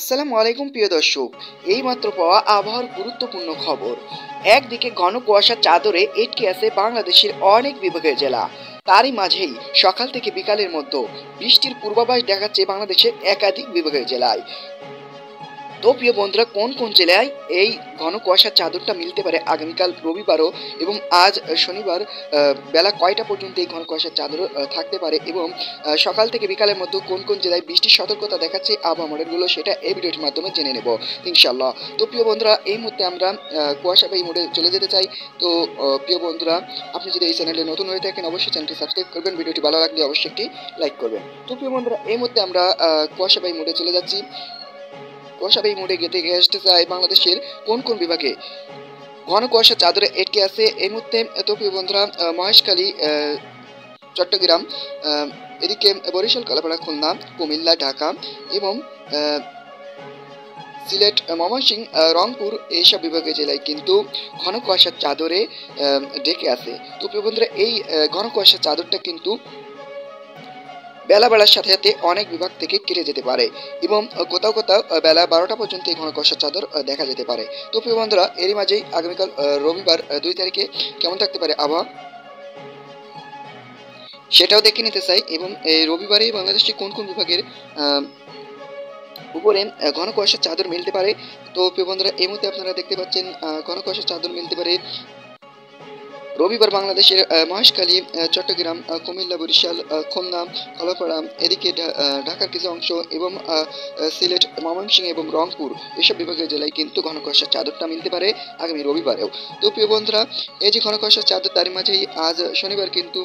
আসসালামু আলাইকুম প্রিয় দর্শক, এইমাত্র পাওয়া আবহাওয়ার গুরুত্বপূর্ণ খবর। একদিকে ঘন কুয়াশার চাদরে আটকে আছে বাংলাদেশের অনেক বিভাগের জেলা, তারই মাঝেই সকাল থেকে বিকালের মধ্যে বৃষ্টির পূর্বাভাস দেখাচ্ছে বাংলাদেশের একাধিক বিভাগের জেলায়। তো প্রিয় বন্ধুরা, কোন কোন জেলায় এই ঘন কুয়াশার চাদরটা মিলতে পারে আগামীকাল রবিবারও, এবং আজ শনিবার বেলা কয়টা পর্যন্ত এই ঘন কুয়াশার চাদর থাকতে পারে, এবং সকাল থেকে বিকালের মধ্যে কোন কোন জেলায় বৃষ্টির সতর্কতা দেখাচ্ছে আবহাওয়া মডেলগুলো, সেটা এই ভিডিওটির মাধ্যমে জেনে নেব ইনশাল্লাহ। তো প্রিয় বন্ধুরা, এই মুহূর্তে আমরা কুয়াশাবাহী মোডে চলে যেতে চাই। তো প্রিয় বন্ধুরা, আপনি যদি এই চ্যানেলে নতুন হয়ে থাকেন অবশ্যই চ্যানেলটি সাবস্ক্রাইব করবেন, ভিডিওটি ভালো লাগলে অবশ্যই একটি লাইক করবেন। তো প্রিয় বন্ধুরা, এই মুহূর্তে আমরা কুয়াশাবাহী মোডে চলে যাচ্ছি। কুয়াশাবাহী মোড়ে গেতে আসতে চাই বাংলাদেশের কোন কোন বিভাগে ঘন কুয়াশা চাদরে আটকে আছে এই মুহূর্তে। তো প্রিয় বন্ধুরা, মহেশখালী, চট্টগ্রাম, এদিকে বরিশাল, কলাপাড়া, খুলনা, কুমিল্লা, ঢাকা এবং সিলেট, ময়মনসিংহ, রংপুর এইসব বিভাগের জেলায় কিন্তু ঘন কুয়াশার চাদরে ঢেকে আছে। তো প্রিয় বন্ধুরা, এই ঘন কুয়াশার চাদরটা কিন্তু বেলা বেলার সাথে সাথে অনেক বিভাগ থেকে কেটে যেতে পারে, এবং কোথাও কোথাও বেলা 12টা পর্যন্ত এই ঘন কুয়াশার চাদর দেখা যেতে পারে। তো প্রিয় বন্ধুরা, এরই মাঝেই আগামীকাল রবিবার 2 তারিখে কেমন থাকতে পারে আবহাওয়া সেটাও দেখে নিতে চাই, এবং এই রবিবারে বাংলাদেশের কোন কোন বিভাগের উপরে ঘন কুয়াশার চাদর মিলতে পারে। তো প্রিয় বন্ধুরা, এই মুহূর্তে আপনারা দেখতে পাচ্ছেন ঘন কুয়াশার চাদর মিলতে পারে রবিবার বাংলাদেশের মহেশখালী, চট্টগ্রাম, কুমিল্লা, বরিশাল, খুলনা, কলাপাড়া, এদিকে ঢাকার কিছু অংশ এবং সিলেট, ময়মনসিংহ এবং রংপুর এসব বিভাগের জেলায় কিন্তু ঘন কুয়াশার চাদরটা মিলতে পারে আগামী রবিবারেও। তো প্রিয় বন্ধুরা, এই যে ঘন কুয়াশার চাদর, তারই মাঝেই আজ শনিবার কিন্তু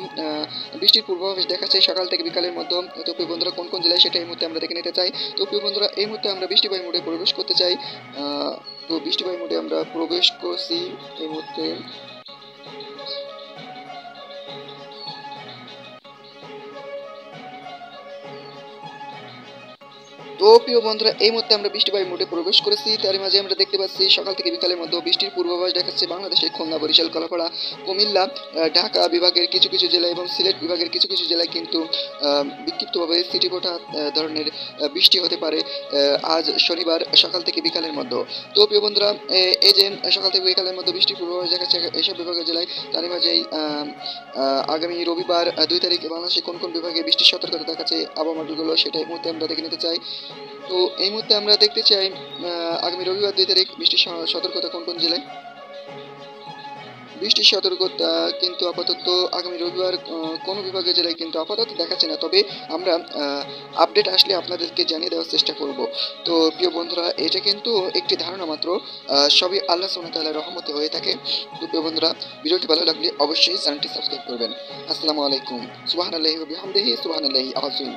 বৃষ্টির পূর্বাভাস দেখাচ্ছে সকাল থেকে বিকালের মধ্যে। তো প্রিয় বন্ধুরা, কোন কোন জেলায় সেটা এই মুহূর্তে আমরা দেখে নিতে চাই। তো প্রিয় বন্ধুরা, এই মুহূর্তে আমরা বৃষ্টিবায়ু মোডে প্রবেশ করতে চাই। তো বৃষ্টিবায়ু মোডে আমরা প্রবেশ করছি এই মুহূর্তে। তো প্রিয় বন্ধুরা, এই মুহূর্তে আমরা বৃষ্টিবায়ু মোডে প্রবেশ করেছি, তারই মাঝে আমরা দেখতে পাচ্ছি সকাল থেকে বিকালের মধ্যে বৃষ্টির পূর্বাভাস দেখাচ্ছে বাংলাদেশের খুলনা, বরিশাল, কলাপাড়া, কুমিল্লা, ঢাকা বিভাগের কিছু কিছু জেলা এবং সিলেট বিভাগের কিছু কিছু জেলায় কিন্তু বিক্ষিপ্তভাবে সিটিপোটা ধরনের বৃষ্টি হতে পারে আজ শনিবার সকাল থেকে বিকালের মধ্যে। তো প্রিয় বন্ধুরা, এই যে সকাল থেকে বিকালের মধ্যে বৃষ্টির পূর্বাভাস দেখাচ্ছে এইসব বিভাগের জেলায়, তারই মাঝেই আগামী রবিবার 2 তারিখে বাংলাদেশে কোন কোন বিভাগে বৃষ্টির সতর্কতা দেখাচ্ছে আবহাওয়া মডেলগুলো, সেটা এই মুহূর্তে আমরা দেখে নিতে চাই। তো এই মুহূর্তে আমরা দেখতে চাই আগামী রবিবার 2 তারিখ বৃষ্টির সতর্কতা কোন কোন জেলায়। বৃষ্টির সতর্কতা কিন্তু আপাতত আগামী রবিবার কোনো বিভাগের জেলায় কিন্তু আপাতত দেখাচ্ছে না, তবে আমরা আপডেট আসলে আপনাদেরকে জানিয়ে দেওয়ার চেষ্টা করব। তো প্রিয় বন্ধুরা, এটা কিন্তু একটি ধারণা মাত্র, সবই আল্লাহ সুবহানাহু ওয়া তাআলার রহমতে হয়ে থাকে। তো প্রিয় বন্ধুরা, ভিডিওটি ভালো লাগলে অবশ্যই চ্যানেলটি সাবস্ক্রাইব করবেন। আসসালামু আলাইকুম। সুবহানাল্লাহি ওয়া বিহামদিহি, সুবহানাল্লাহি আযীম।